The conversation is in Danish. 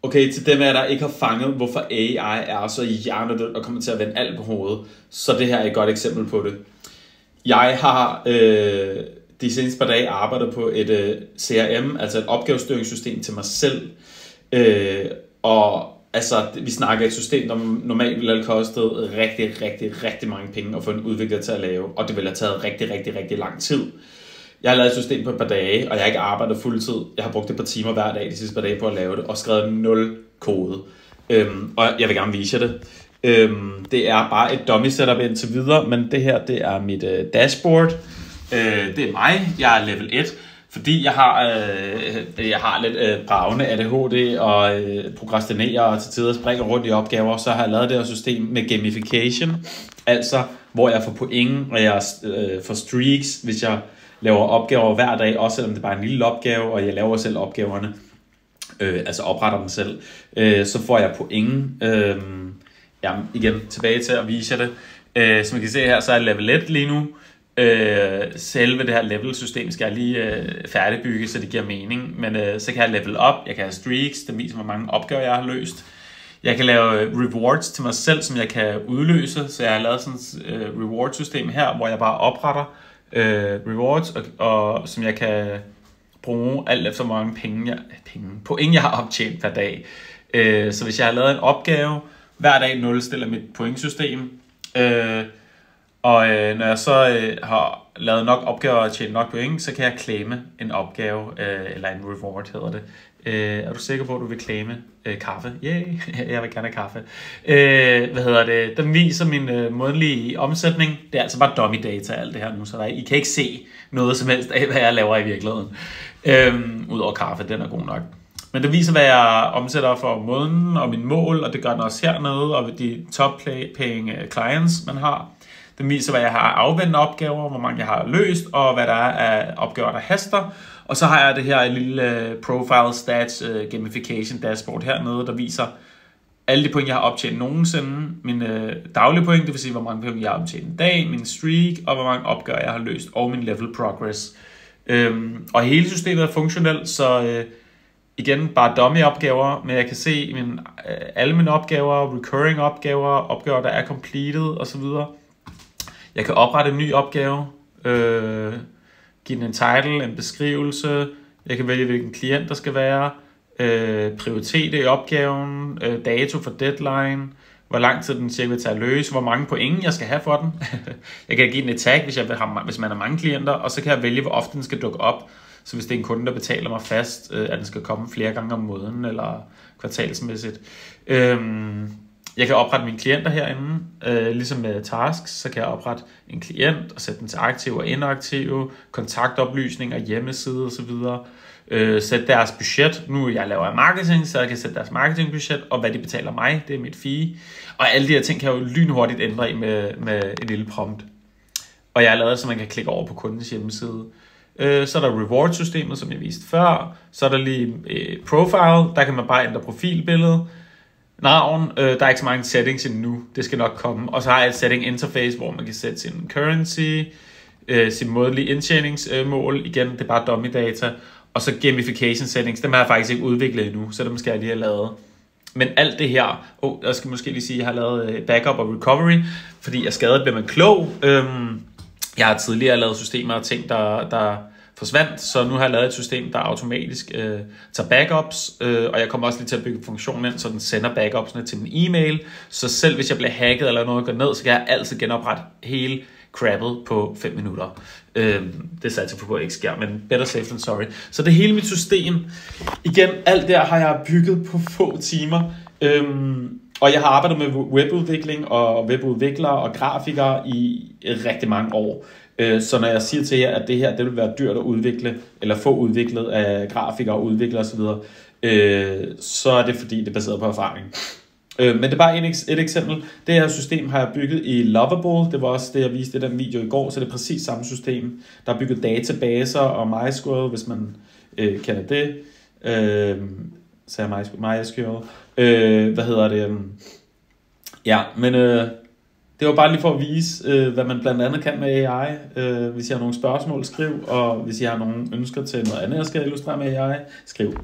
Okay, til dem af der ikke har fanget, hvorfor AI er så hjernedødt og kommer til at vende alt på hovedet, så det her er et godt eksempel på det. Jeg har de seneste par dage arbejdet på et CRM, altså et opgavestyringssystem til mig selv. Og altså, vi snakker et system, der normalt ville have kostet rigtig mange penge at få en udvikler til at lave, og det ville have taget rigtig lang tid. Jeg har lavet et system på et par dage, og jeg har ikke arbejdet fuldtid. Jeg har brugt et par timer hver dag de sidste par dage på at lave det, og skrevet 0 kode. Og jeg vil gerne vise jer det. Det er bare et dummy setup indtil videre, men det her, det er mit dashboard. Det er mig. Jeg er level 1, fordi jeg har lidt bravende ADHD og prokrastinerer og til tider springer rundt i opgaver, så har jeg lavet det her system med gamification, altså hvor jeg får point, og jeg får streaks, hvis jeg laver opgaver hver dag, også selvom det bare er en lille opgave, og jeg laver selv opgaverne, altså opretter dem selv, så får jeg point. Igen, tilbage til at vise jer det. Som I kan se her, så er jeg level 1 lige nu. Selve det her level-system skal jeg lige færdigbygge, så det giver mening. Men så kan jeg level op, jeg kan have streaks, der viser, hvor mange opgaver jeg har løst. Jeg kan lave rewards til mig selv, som jeg kan udløse. Så jeg har lavet sådan et reward-system her, hvor jeg bare opretter rewards, og som jeg kan bruge alt efter hvor mange point jeg har optjent per dag. Så hvis jeg har lavet en opgave, hver dag nulstiller mit pointsystem, og når jeg så har lavet nok opgaver og tjent nok point, så kan jeg claime en opgave, eller en reward hedder det. Er du sikker på, at du vil claime kaffe? Yeah, jeg vil gerne have kaffe. Den viser min månedlige omsætning. Det er altså bare dummy data alt det her nu, så I kan ikke se noget som helst af, hvad jeg laver i virkeligheden. Udover kaffe, den er god nok. Men det viser, hvad jeg omsætter for måneden og min mål, og det gør den også hernede, og de top-paying clients, man har. Den viser, hvad jeg har afventende opgaver, hvor mange jeg har løst, og hvad der er af opgaver, der haster. Og så har jeg det her lille profile stats gamification dashboard hernede, der viser alle de point, jeg har optjent nogensinde. Mine daglige point, det vil sige, hvor mange point jeg har optjent en dag, min streak, og hvor mange opgaver jeg har løst, og min level progress. Og hele systemet er funktionelt, så igen, bare dummy-opgaver, men jeg kan se alle mine opgaver, recurring opgaver, opgaver, der er completed osv. Jeg kan oprette en ny opgave, give den en title, en beskrivelse, jeg kan vælge, hvilken klient der skal være, prioritet i opgaven, dato for deadline, hvor lang tid den cirka vil tage at løse, hvor mange point jeg skal have for den. Jeg kan give den et tag, hvis man har mange klienter, og så kan jeg vælge, hvor ofte den skal dukke op. Så hvis det er en kunde, der betaler mig fast, at den skal komme flere gange om måneden eller kvartalsmæssigt. Jeg kan oprette mine klienter herinde, ligesom med tasks, så kan jeg oprette en klient og sætte den til aktiv og inaktiv, kontaktoplysninger, hjemmeside osv. Sætte deres budget. Nu jeg laver marketing, så jeg kan sætte deres marketingbudget, og hvad de betaler mig, det er mit fee. Og alle de her ting kan jeg jo lynhurtigt ændre i med et lille prompt. Og jeg har lavet, så man kan klikke over på kundens hjemmeside. Så er der reward-systemet, som jeg viste før. Så er der lige profile, der kan man bare ændre profilbillede. Navn, der er ikke så mange settings endnu, det skal nok komme. Og så har jeg et setting interface, hvor man kan sætte sin currency, sin månedlige indtjeningsmål. Igen, det er bare dummy data. Og så gamification settings, dem har jeg faktisk ikke udviklet endnu, så dem skal jeg lige have lavet. Men alt det her, jeg skal måske lige sige, at jeg har lavet backup og recovery, fordi jeg skadet bliver man klog. Jeg har tidligere lavet systemer og ting, der forsvandt, så nu har jeg lavet et system, der automatisk tager backups, og jeg kommer også lige til at bygge funktionen ind, så den sender backupsene til min e-mail, så selv hvis jeg bliver hacket eller noget går ned, så kan jeg altid genoprette hele crappet på 5 minutter. Det satser jeg på, at ikke sker, men better safe than sorry. Så det er hele mit system. Igen, alt der har jeg bygget på få timer, og jeg har arbejdet med webudvikling og webudviklere og grafikere i rigtig mange år. Så når jeg siger til jer, at det her det vil være dyrt at udvikle, eller få udviklet af grafikere og udviklere osv., så er det fordi, det er baseret på erfaring. Men det er bare et eksempel. Det her system har jeg bygget i Lovable. Det var også det, jeg viste i den video i går, så det er præcis samme system. Der er bygget databaser og MySQL, hvis man kender det. Så er MySQL. Ja, men det var bare lige for at vise, hvad man blandt andet kan med AI. Hvis I har nogle spørgsmål, skriv. Og hvis I har nogle ønsker til noget andet, jeg skal illustrere med AI, skriv.